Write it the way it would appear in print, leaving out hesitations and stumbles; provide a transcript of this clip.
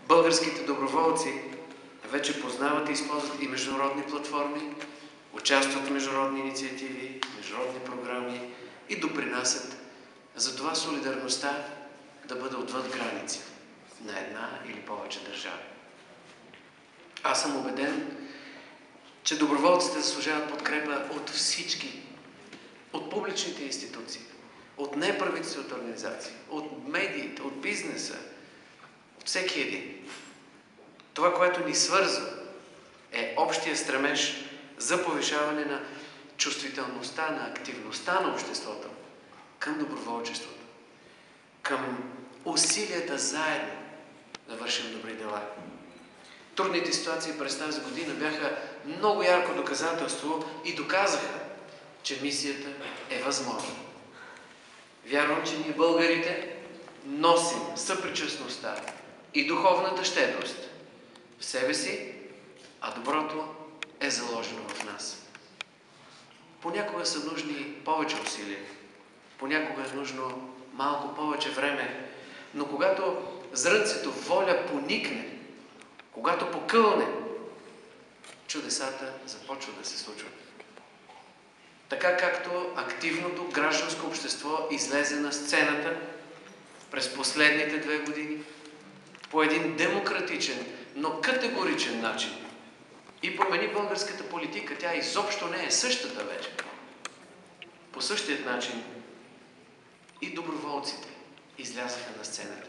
Българските доброволци вече познават и използват и международни платформи, участват в международни инициативи, международни програми и допринасят за това солидарността да бъде отвъд граници на една или повече държави. Аз съм убеден, че доброволците заслужават подкрепа от всички, от публичните институции, от неправителствените организации, от медиите, от бизнеса, от всеки един. Това, което ни свързва, е общия стремеж за повишаване на чувствителността, на активността на обществото към доброволчеството, към усилията заедно да вършим добри дела. Трудните ситуации през тази година бяха много ярко доказателство и доказаха, че мисията е възможна. Вярвам, че ние българите носим съпричастността и духовната щедрост в себе си, а доброто е заложено в нас. Понякога са нужни повече усилия, понякога е нужно малко повече време, но когато зрънцето воля поникне, когато покълне, чудесата започват да се случват. Така както активното гражданско общество излезе на сцената през последните 2 години по един демократичен, но категоричен начин и промени българската политика, тя изобщо не е същата вече. По същият начин и доброволците излязаха на сцената.